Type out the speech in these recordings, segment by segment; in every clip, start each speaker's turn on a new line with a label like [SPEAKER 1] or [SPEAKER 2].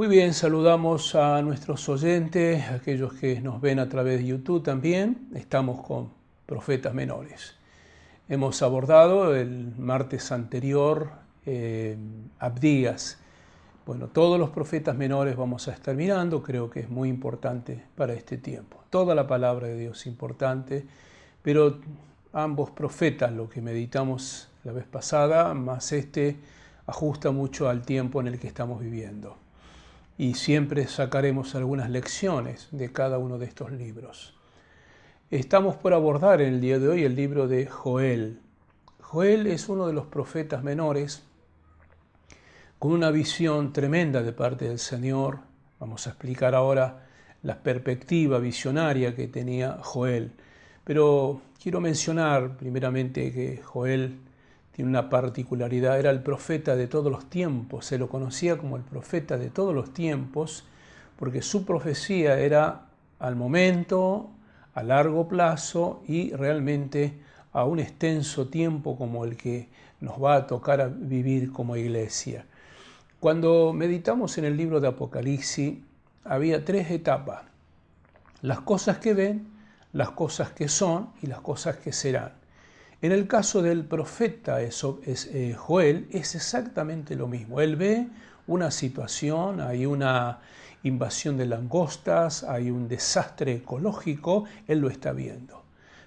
[SPEAKER 1] Muy bien, saludamos a nuestros oyentes, aquellos que nos ven a través de YouTube también. Estamos con profetas menores. Hemos abordado el martes anterior Abdías. Bueno, todos los profetas menores vamos a estar mirando, creo que es muy importante para este tiempo. Toda la palabra de Dios es importante, pero ambos profetas, lo que meditamos la vez pasada, más este, ajusta mucho al tiempo en el que estamos viviendo. Y siempre sacaremos algunas lecciones de cada uno de estos libros. Estamos por abordar en el día de hoy el libro de Joel. Joel es uno de los profetas menores con una visión tremenda de parte del Señor. Vamos a explicar ahora la perspectiva visionaria que tenía Joel. Pero quiero mencionar primeramente que Joel tiene una particularidad, era el profeta de todos los tiempos, se lo conocía como el profeta de todos los tiempos, porque su profecía era al momento, a largo plazo y realmente a un extenso tiempo como el que nos va a tocar a vivir como iglesia. Cuando meditamos en el libro de Apocalipsis, había tres etapas: las cosas que ven, las cosas que son y las cosas que serán. En el caso del profeta Joel es exactamente lo mismo. Él ve una situación, hay una invasión de langostas, hay un desastre ecológico, él lo está viendo.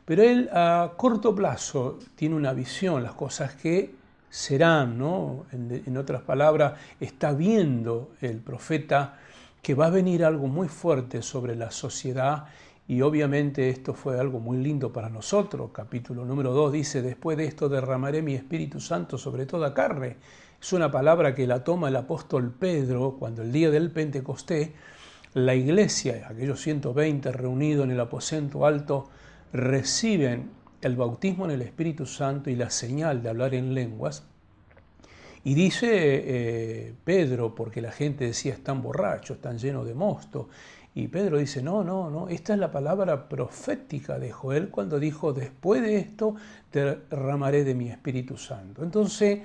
[SPEAKER 1] Pero él a corto plazo tiene una visión, las cosas que serán, ¿no? En otras palabras, está viendo el profeta que va a venir algo muy fuerte sobre la sociedad. Y obviamente esto fue algo muy lindo para nosotros. Capítulo número 2 dice: después de esto derramaré mi Espíritu Santo sobre toda carne. Es una palabra que la toma el apóstol Pedro cuando el día del Pentecostés, la iglesia, aquellos 120 reunidos en el aposento alto, reciben el bautismo en el Espíritu Santo y la señal de hablar en lenguas. Y dice Pedro, porque la gente decía: están borrachos, están llenos de mosto. Y Pedro dice: no, esta es la palabra profética de Joel cuando dijo: después de esto derramaré de mi Espíritu Santo. Entonces,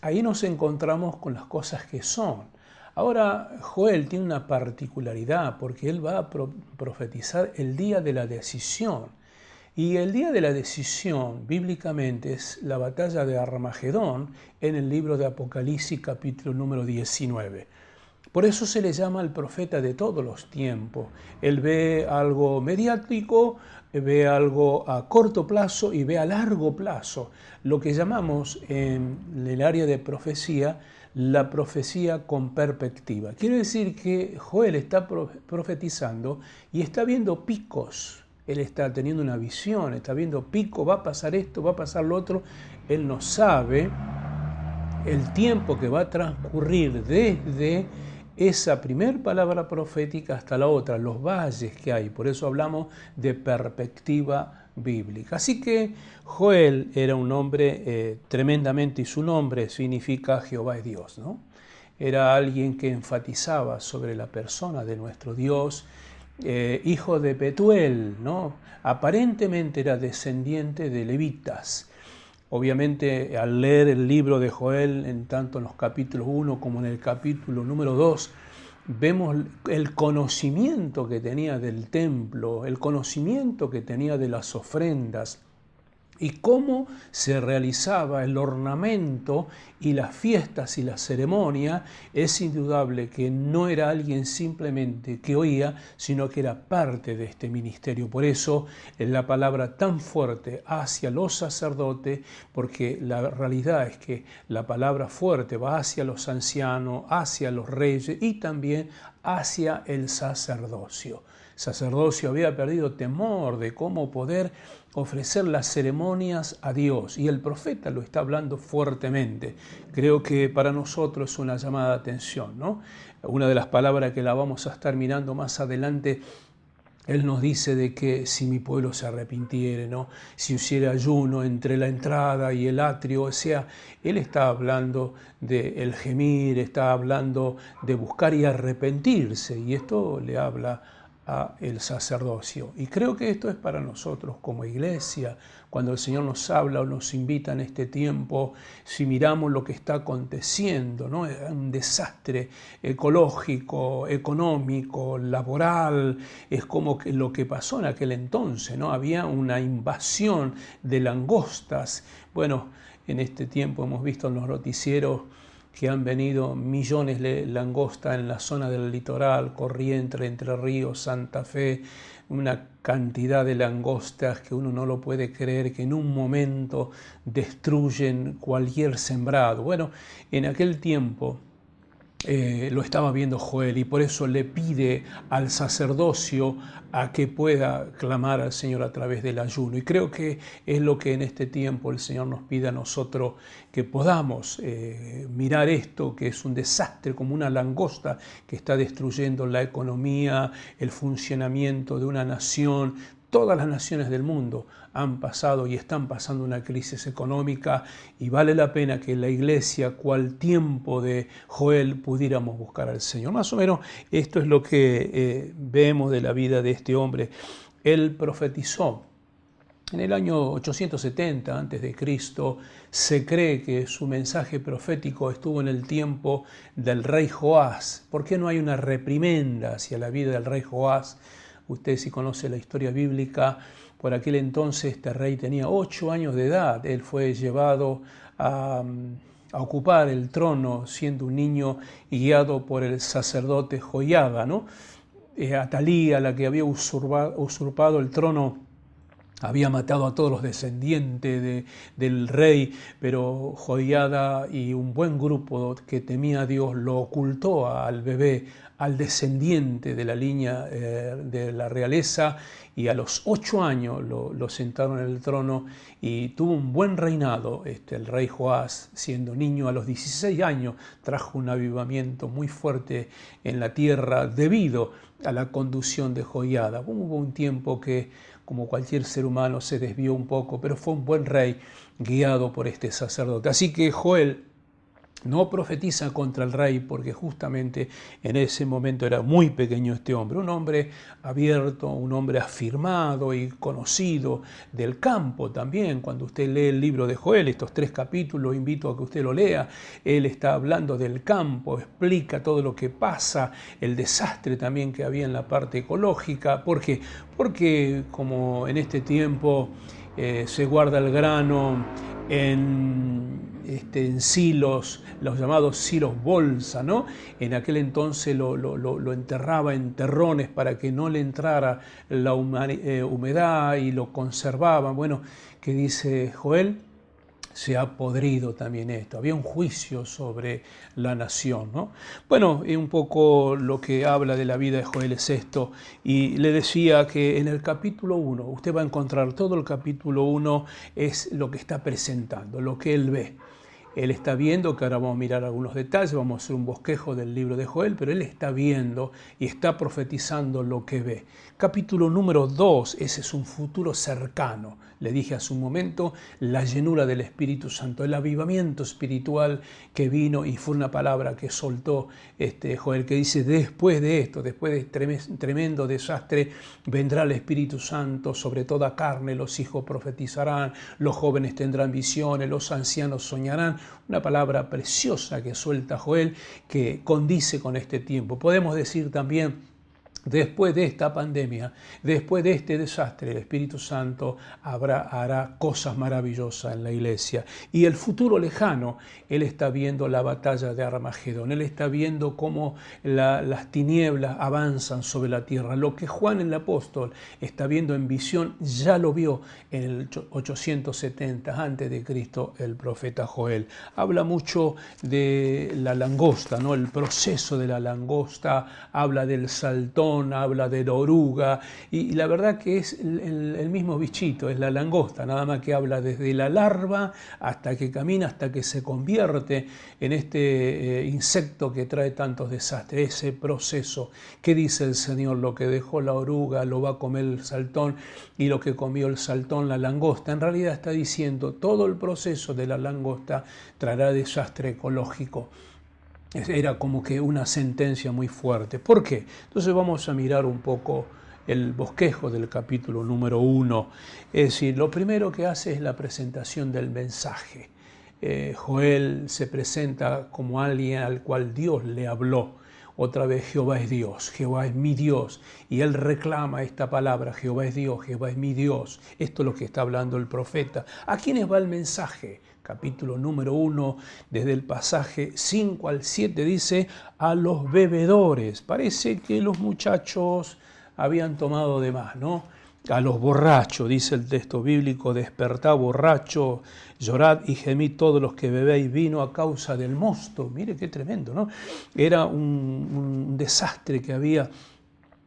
[SPEAKER 1] ahí nos encontramos con las cosas que son. Ahora, Joel tiene una particularidad porque él va a profetizar el día de la decisión. Y el día de la decisión, bíblicamente, es la batalla de Armagedón en el libro de Apocalipsis, capítulo número 19. Por eso se le llama el profeta de todos los tiempos. Él ve algo mediático, ve algo a corto plazo y ve a largo plazo. Lo que llamamos en el área de profecía, la profecía con perspectiva. Quiere decir que Joel está profetizando y está viendo picos. Él está teniendo una visión, está viendo pico, va a pasar esto, va a pasar lo otro. Él no sabe el tiempo que va a transcurrir desde esa primer palabra profética hasta la otra, los valles que hay. Por eso hablamos de perspectiva bíblica. Así que Joel era un hombre tremendamente, y su nombre significa Jehová es Dios, ¿no? Era alguien que enfatizaba sobre la persona de nuestro Dios, hijo de Betuel, ¿no? Aparentemente era descendiente de levitas. Obviamente, al leer el libro de Joel, en tanto en los capítulos 1 como en el capítulo número 2, vemos el conocimiento que tenía del templo, el conocimiento que tenía de las ofrendas, y cómo se realizaba el ornamento y las fiestas y la ceremonia. Es indudable que no era alguien simplemente que oía, sino que era parte de este ministerio. Por eso es la palabra tan fuerte hacia los sacerdotes, porque la realidad es que la palabra fuerte va hacia los ancianos, hacia los reyes y también hacia el sacerdocio. El sacerdocio había perdido temor de cómo poder ofrecer las ceremonias a Dios, y el profeta lo está hablando fuertemente. Creo que para nosotros es una llamada de atención, ¿no? Una de las palabras que la vamos a estar mirando más adelante, él nos dice de que si mi pueblo se arrepintiere, ¿no? Si hiciera ayuno entre la entrada y el atrio, o sea, él está hablando del gemir, está hablando de buscar y arrepentirse, y esto le habla a el sacerdocio. Y creo que esto es para nosotros como iglesia, cuando el Señor nos habla o nos invita en este tiempo, si miramos lo que está aconteciendo, ¿no? Un desastre ecológico, económico, laboral, es como que lo que pasó en aquel entonces, ¿no? Había una invasión de langostas. Bueno, en este tiempo hemos visto en los noticieros que han venido millones de langostas en la zona del litoral, Corrientes, Entre Ríos, Santa Fe, una cantidad de langostas que uno no lo puede creer, que en un momento destruyen cualquier sembrado. Bueno, en aquel tiempo lo estaba viendo Joel y por eso le pide al sacerdocio a que pueda clamar al Señor a través del ayuno. Y creo que es lo que en este tiempo el Señor nos pide a nosotros, que podamos mirar esto, que es un desastre, como una langosta que está destruyendo la economía, el funcionamiento de una nación. Todas las naciones del mundo han pasado y están pasando una crisis económica y vale la pena que la iglesia, cual tiempo de Joel, pudiéramos buscar al Señor. Más o menos esto es lo que vemos de la vida de este hombre. Él profetizó. En el año 870 a.C. se cree que su mensaje profético estuvo en el tiempo del rey Joás. ¿Por qué no hay una reprimenda hacia la vida del rey Joás? Usted, si conoce la historia bíblica, por aquel entonces este rey tenía 8 años de edad. Él fue llevado a ocupar el trono siendo un niño y guiado por el sacerdote Joiada, ¿no? Atalía, la que había usurpado el trono, había matado a todos los descendientes del rey, pero Joiada y un buen grupo que temía a Dios lo ocultó al bebé, al descendiente de la línea de la realeza, y a los 8 años lo sentaron en el trono y tuvo un buen reinado. El rey Joás, siendo niño, a los 16 años trajo un avivamiento muy fuerte en la tierra debido a la conducción de Joiada. Hubo un tiempo que, como cualquier ser humano, se desvió un poco, pero fue un buen rey guiado por este sacerdote. Así que Joel no profetiza contra el rey porque justamente en ese momento era muy pequeño este hombre, un hombre abierto, un hombre afirmado y conocido del campo también. Cuando usted lee el libro de Joel, estos 3 capítulos, invito a que usted lo lea, él está hablando del campo, explica todo lo que pasa, el desastre también que había en la parte ecológica. ¿Por qué? Porque como en este tiempo se guarda el grano en silos, los llamados silos bolsa, ¿no? En aquel entonces lo enterraba en terrones para que no le entrara la humedad y lo conservaba. Bueno, ¿qué dice Joel? Se ha podrido también esto. Había un juicio sobre la nación, ¿no? Bueno, un poco lo que habla de la vida de Joel es esto. Y le decía que en el capítulo 1, usted va a encontrar todo el capítulo 1, es lo que está presentando, lo que él ve. Él está viendo, que ahora vamos a mirar algunos detalles, vamos a hacer un bosquejo del libro de Joel, pero él está viendo y está profetizando lo que ve. Capítulo número 2, ese es un futuro cercano. Le dije hace un momento, la llenura del Espíritu Santo, el avivamiento espiritual que vino, y fue una palabra que soltó Joel, que dice: después de esto, después de tremendo desastre, vendrá el Espíritu Santo sobre toda carne, los hijos profetizarán, los jóvenes tendrán visiones, los ancianos soñarán. Una palabra preciosa que suelta Joel, que condice con este tiempo. Podemos decir también, después de esta pandemia, después de este desastre, el Espíritu Santo hará cosas maravillosas en la iglesia. Y el futuro lejano, él está viendo la batalla de Armagedón, él está viendo cómo las tinieblas avanzan sobre la tierra. Lo que Juan el apóstol está viendo en visión, ya lo vio en el 870 a.C. el profeta Joel. Habla mucho de la langosta, ¿no? El proceso de la langosta, habla del saltón, habla de la oruga, y la verdad que es el mismo bichito, es la langosta, nada más que habla desde la larva hasta que camina, hasta que se convierte en este insecto que trae tantos desastres, ese proceso. ¿Qué dice el Señor? Lo que dejó la oruga lo va a comer el saltón, y lo que comió el saltón la langosta. En realidad está diciendo, todo el proceso de la langosta traerá desastre ecológico. Era como que una sentencia muy fuerte. ¿Por qué? Entonces vamos a mirar un poco el bosquejo del capítulo número 1. Es decir, lo primero que hace es la presentación del mensaje. Joel se presenta como alguien al cual Dios le habló. Otra vez, Jehová es Dios, Jehová es mi Dios. Y él reclama esta palabra, Jehová es Dios, Jehová es mi Dios. Esto es lo que está hablando el profeta. ¿A quiénes va el mensaje? Capítulo número 1, desde el pasaje 5 al 7, dice a los bebedores. Parece que los muchachos habían tomado de más, ¿no? A los borrachos, dice el texto bíblico, despertad borracho, llorad y gemid todos los que bebéis vino a causa del mosto. Mire qué tremendo, ¿no? Era un desastre que había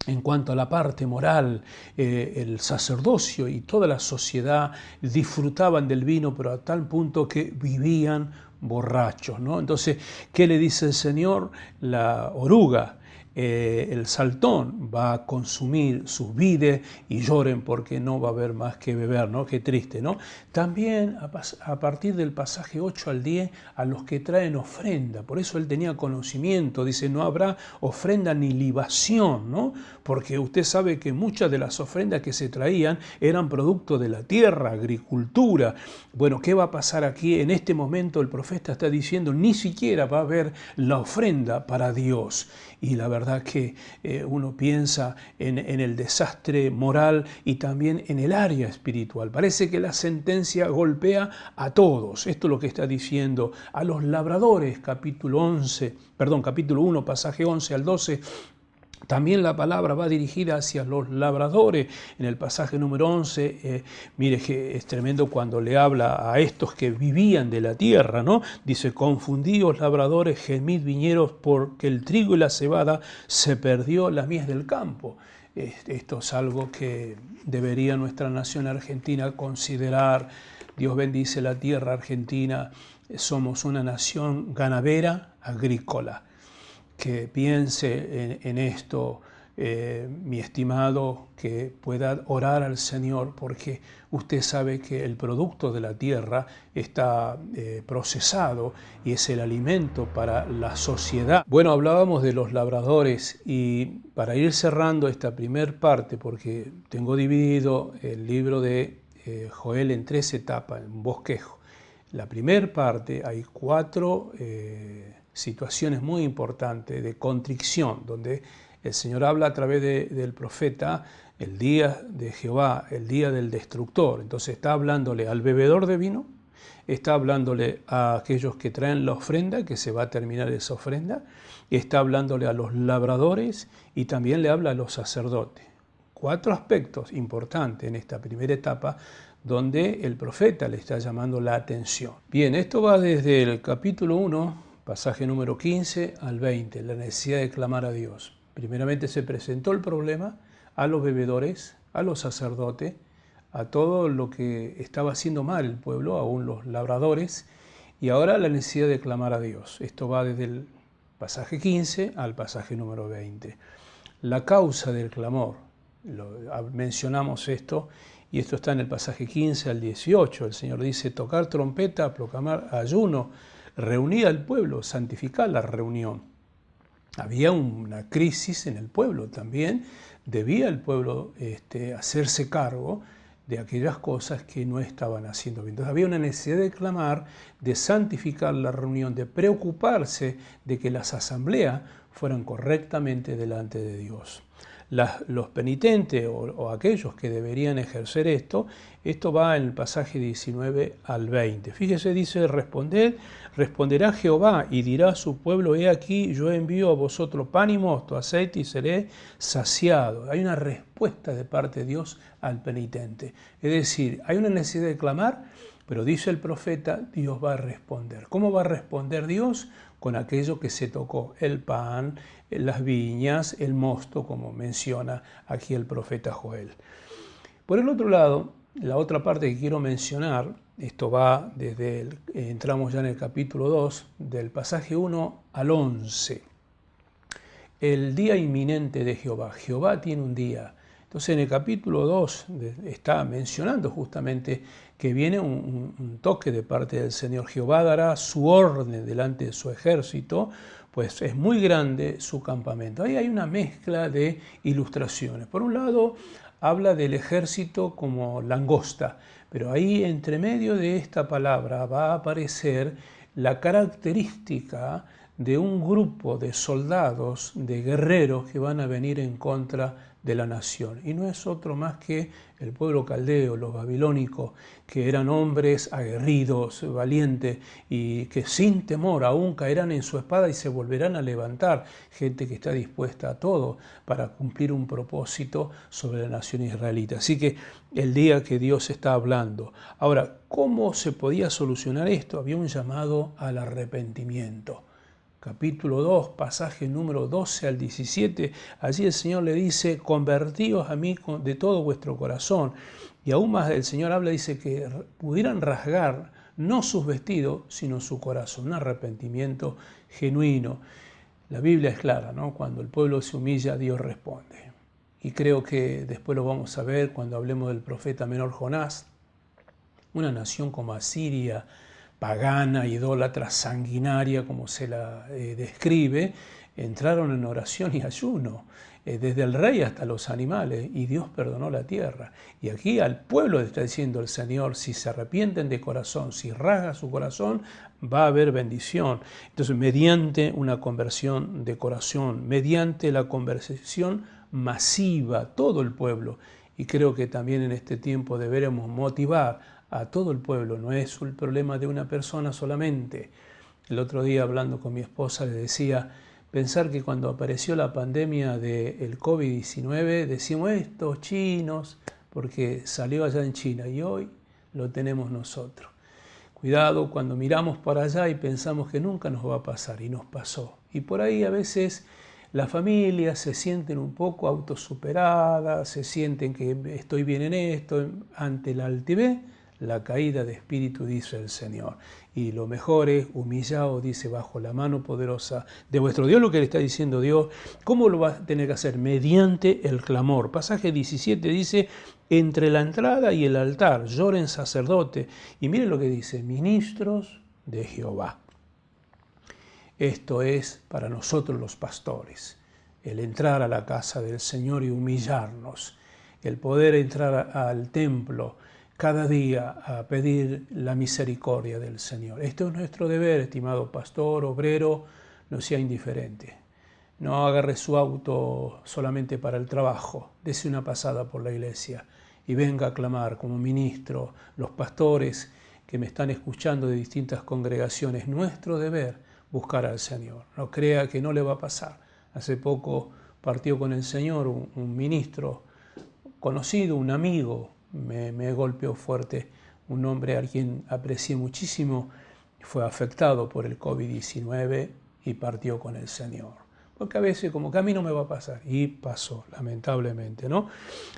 [SPEAKER 1] en cuanto a la parte moral. El sacerdocio y toda la sociedad disfrutaban del vino, pero a tal punto que vivían borrachos, ¿no? Entonces, ¿qué le dice el Señor? La oruga, el saltón va a consumir sus vides y lloren porque no va a haber más que beber, ¿no? Qué triste, ¿no? También a partir del pasaje 8 al 10, a los que traen ofrenda, por eso él tenía conocimiento, dice, no habrá ofrenda ni libación, ¿no? Porque usted sabe que muchas de las ofrendas que se traían eran producto de la tierra, agricultura. Bueno, ¿qué va a pasar aquí? En este momento el profeta está diciendo, ni siquiera va a haber la ofrenda para Dios. Y la verdad que uno piensa en el desastre moral y también en el área espiritual. Parece que la sentencia golpea a todos. Esto es lo que está diciendo a los labradores, capítulo 1, pasaje 11 al 12. También la palabra va dirigida hacia los labradores. En el pasaje número 11, mire que es tremendo cuando le habla a estos que vivían de la tierra, ¿no? Dice, confundíos labradores, gemid viñeros, porque el trigo y la cebada se perdió la mies del campo. Esto es algo que debería nuestra nación argentina considerar. Dios bendice la tierra argentina. Somos una nación ganadera, agrícola. Que piense en esto, mi estimado, que pueda orar al Señor, porque usted sabe que el producto de la tierra está procesado y es el alimento para la sociedad. Bueno, hablábamos de los labradores y para ir cerrando esta primer parte, porque tengo dividido el libro de Joel en 3 etapas, en un bosquejo. La primera parte hay 4 situaciones muy importantes de contrición, donde el Señor habla a través del profeta el día de Jehová, el día del destructor. Entonces está hablándole al bebedor de vino, está hablándole a aquellos que traen la ofrenda, que se va a terminar esa ofrenda, está hablándole a los labradores y también le habla a los sacerdotes. 4 aspectos importantes en esta primera etapa donde el profeta le está llamando la atención. Bien, esto va desde el capítulo 1, pasaje número 15 al 20, la necesidad de clamar a Dios. Primeramente se presentó el problema a los bebedores, a los sacerdotes, a todo lo que estaba haciendo mal el pueblo, aún los labradores, y ahora la necesidad de clamar a Dios. Esto va desde el pasaje 15 al pasaje número 20. La causa del clamor, mencionamos esto, y esto está en el pasaje 15 al 18. El Señor dice, tocar trompeta, proclamar ayuno, reunir al pueblo, santificar la reunión. Había una crisis en el pueblo también, debía el pueblo hacerse cargo de aquellas cosas que no estaban haciendo bien. Entonces había una necesidad de clamar, de santificar la reunión, de preocuparse de que las asambleas fueran correctamente delante de Dios. Los penitentes o aquellos que deberían ejercer esto va en el pasaje 19 al 20. Fíjese, dice, responderá Jehová y dirá a su pueblo, he aquí, yo envío a vosotros pan y mosto, aceite y seré saciado. Hay una respuesta de parte de Dios al penitente. Es decir, hay una necesidad de clamar, pero dice el profeta, Dios va a responder. ¿Cómo va a responder Dios? Con aquello que se tocó, el pan, las viñas, el mosto, como menciona aquí el profeta Joel. Por el otro lado, la otra parte que quiero mencionar, esto va entramos ya en el capítulo 2, del pasaje 1 al 11. El día inminente de Jehová. Jehová tiene un día. Entonces en el capítulo 2 está mencionando justamente que viene un toque de parte del Señor. Jehová dará su orden delante de su ejército, pues es muy grande su campamento. Ahí hay una mezcla de ilustraciones. Por un lado, habla del ejército como langosta, pero ahí entre medio de esta palabra va a aparecer la característica de un grupo de soldados, de guerreros que van a venir en contra de la nación. Y no es otro más que el pueblo caldeo, los babilónicos, que eran hombres aguerridos, valientes, y que sin temor aún caerán en su espada y se volverán a levantar. Gente que está dispuesta a todo para cumplir un propósito sobre la nación israelita. Así que el día que Dios está hablando. Ahora, ¿cómo se podía solucionar esto? Había un llamado al arrepentimiento. Capítulo 2, pasaje número 12 al 17, allí el Señor le dice, convertíos a mí de todo vuestro corazón. Y aún más el Señor habla, dice que pudieran rasgar no sus vestidos, sino su corazón, un arrepentimiento genuino. La Biblia es clara, ¿no? Cuando el pueblo se humilla, Dios responde. Y creo que después lo vamos a ver cuando hablemos del profeta menor Jonás, una nación como Asiria, pagana, idólatra, sanguinaria, como se la describe, entraron en oración y ayuno, desde el rey hasta los animales, y Dios perdonó la tierra. Y aquí al pueblo le está diciendo el Señor, si se arrepienten de corazón, si rasga su corazón, va a haber bendición. Entonces, mediante una conversión de corazón, mediante la conversión masiva, todo el pueblo, y creo que también en este tiempo deberemos motivar a todo el pueblo, no es un problema de una persona solamente. El otro día hablando con mi esposa le decía, pensar que cuando apareció la pandemia del COVID-19 decimos estos chinos, porque salió allá en China y hoy lo tenemos nosotros. Cuidado cuando miramos para allá y pensamos que nunca nos va a pasar y nos pasó. Y por ahí a veces las familias se sienten un poco autosuperadas, se sienten que estoy bien en esto, ante la altivez, la caída de espíritu, dice el Señor. Y lo mejor es humillaos, dice, bajo la mano poderosa de vuestro Dios. Lo que le está diciendo Dios, ¿cómo lo va a tener que hacer? Mediante el clamor. Pasaje 17 dice, entre la entrada y el altar lloren sacerdotes. Y miren lo que dice, ministros de Jehová. Esto es para nosotros los pastores, el entrar a la casa del Señor y humillarnos, el poder entrar al templo cada día a pedir la misericordia del Señor. Esto es nuestro deber, estimado pastor, obrero, no sea indiferente. No agarre su auto solamente para el trabajo, dése una pasada por la iglesia y venga a clamar como ministro, los pastores que me están escuchando de distintas congregaciones, nuestro deber buscar al Señor. No crea que no le va a pasar. Hace poco partió con el Señor un ministro conocido, un amigo, me golpeó fuerte, un hombre a quien aprecié muchísimo, fue afectado por el COVID-19 y partió con el Señor. Porque a veces como que a mí no me va a pasar, y pasó, lamentablemente, ¿no?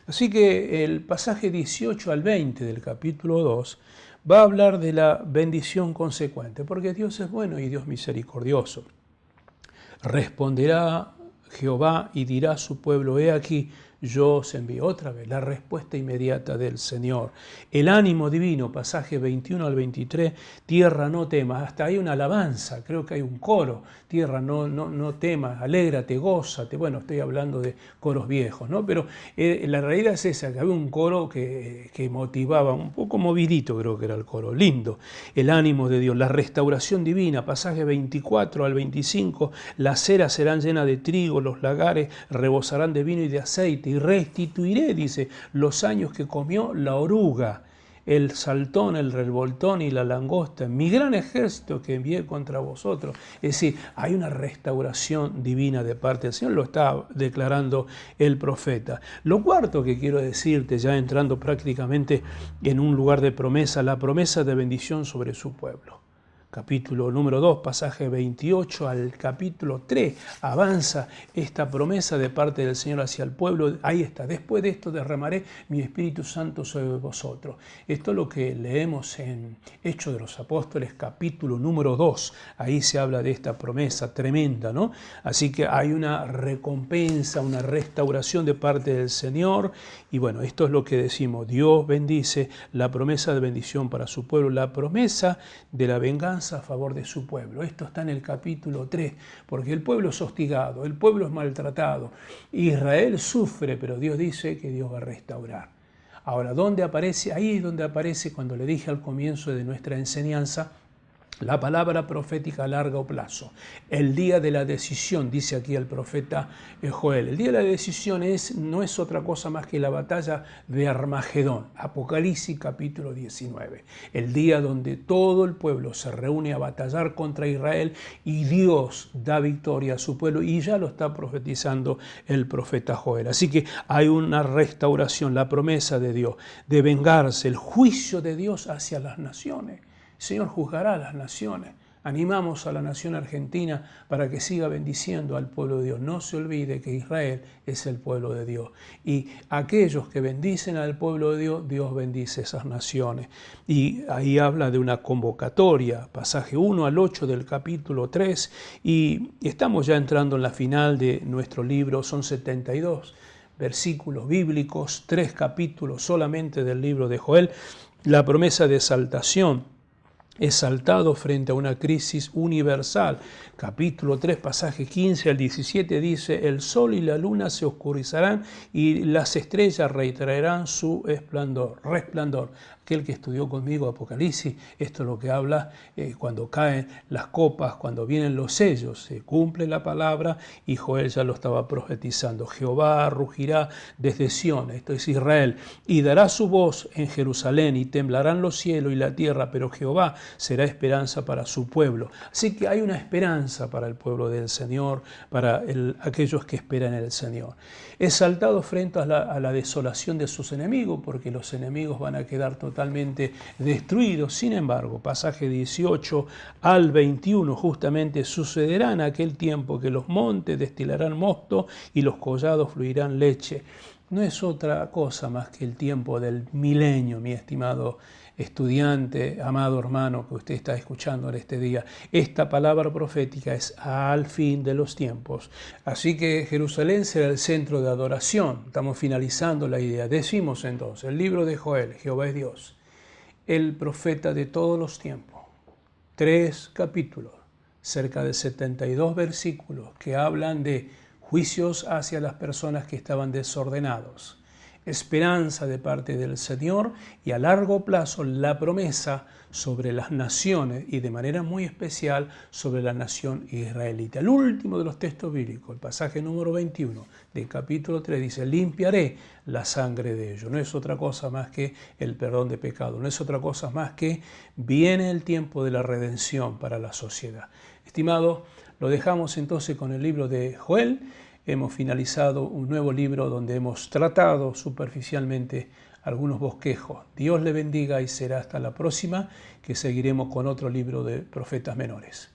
[SPEAKER 1] Así que el pasaje 18 al 20 del capítulo 2 va a hablar de la bendición consecuente, porque Dios es bueno y Dios misericordioso. Responderá Jehová y dirá a su pueblo, he aquí, yo os envío. Otra vez, la respuesta inmediata del Señor. El ánimo divino, pasaje 21 al 23, tierra no temas. Hasta hay una alabanza, creo que hay un coro. Tierra no temas, alégrate, gózate. Bueno, estoy hablando de coros viejos, ¿no? Pero la realidad es esa, que había un coro que motivaba, un poco movidito creo que era el coro, lindo. El ánimo de Dios, la restauración divina, pasaje 24 al 25, las ceras serán llenas de trigo, los lagares rebosarán de vino y de aceite, y restituiré, dice, los años que comió la oruga, el saltón, el revoltón y la langosta, mi gran ejército que envié contra vosotros. Es decir, hay una restauración divina de parte del Señor, lo está declarando el profeta. Lo cuarto que quiero decirte, ya entrando prácticamente en un lugar de promesa, la promesa de bendición sobre su pueblo. Capítulo número 2, pasaje 28 al capítulo 3, avanza esta promesa de parte del Señor hacia el pueblo. Ahí está, después de esto derramaré mi Espíritu Santo sobre vosotros. Esto es lo que leemos en Hechos de los Apóstoles, capítulo número 2. Ahí se habla de esta promesa tremenda, ¿no? Así que hay una recompensa, una restauración de parte del Señor. Y bueno, esto es lo que decimos, Dios bendice, la promesa de bendición para su pueblo, la promesa de la venganza enseñanza a favor de su pueblo. Esto está en el capítulo 3, porque el pueblo es hostigado, el pueblo es maltratado. Israel sufre, pero Dios dice que Dios va a restaurar. Ahora, ¿dónde aparece? Ahí es donde aparece, cuando le dije al comienzo de nuestra enseñanza, la palabra profética a largo plazo. El día de la decisión, dice aquí el profeta Joel. El día de la decisión no es otra cosa más que la batalla de Armagedón. Apocalipsis capítulo 19. El día donde todo el pueblo se reúne a batallar contra Israel y Dios da victoria a su pueblo, y ya lo está profetizando el profeta Joel. Así que hay una restauración, la promesa de Dios, de vengarse, el juicio de Dios hacia las naciones. El Señor juzgará a las naciones. Animamos a la nación argentina para que siga bendiciendo al pueblo de Dios. No se olvide que Israel es el pueblo de Dios. Y aquellos que bendicen al pueblo de Dios, Dios bendice esas naciones. Y ahí habla de una convocatoria, pasaje 1 al 8 del capítulo 3. Y estamos ya entrando en la final de nuestro libro. Son 72 versículos bíblicos, 3 capítulos solamente del libro de Joel. La promesa de exaltación. Exaltado frente a una crisis universal. Capítulo 3, pasaje 15 al 17 dice: el sol y la luna se oscurecerán y las estrellas retraerán su resplandor. Aquel que estudió conmigo Apocalipsis, esto es lo que habla cuando caen las copas, cuando vienen los sellos, se cumple la palabra, y Joel ya lo estaba profetizando. Jehová rugirá desde Sión, esto es Israel, y dará su voz en Jerusalén, y temblarán los cielos y la tierra, pero Jehová será esperanza para su pueblo. Así que hay una esperanza para el pueblo del Señor, para aquellos que esperan en el Señor. Exaltado frente a la desolación de sus enemigos, porque los enemigos van a quedar totalmente destruidos. Sin embargo, pasaje 18 al 21, justamente sucederá en aquel tiempo que los montes destilarán mosto y los collados fluirán leche. No es otra cosa más que el tiempo del milenio, mi estimado estudiante, amado hermano que usted está escuchando en este día. Esta palabra profética es al fin de los tiempos. Así que Jerusalén será el centro de adoración. Estamos finalizando la idea. Decimos entonces, el libro de Joel, Jehová es Dios, el profeta de todos los tiempos. 3 capítulos, cerca de 72 versículos que hablan de juicios hacia las personas que estaban desordenados. Esperanza de parte del Señor y a largo plazo la promesa sobre las naciones y de manera muy especial sobre la nación israelita. El último de los textos bíblicos, el pasaje número 21 del capítulo 3 dice: limpiaré la sangre de ellos. No es otra cosa más que el perdón de pecado, no es otra cosa más que viene el tiempo de la redención para la sociedad. Estimado, lo dejamos entonces con el libro de Joel. Hemos finalizado un nuevo libro donde hemos tratado superficialmente algunos bosquejos. Dios le bendiga y será hasta la próxima, que seguiremos con otro libro de profetas menores.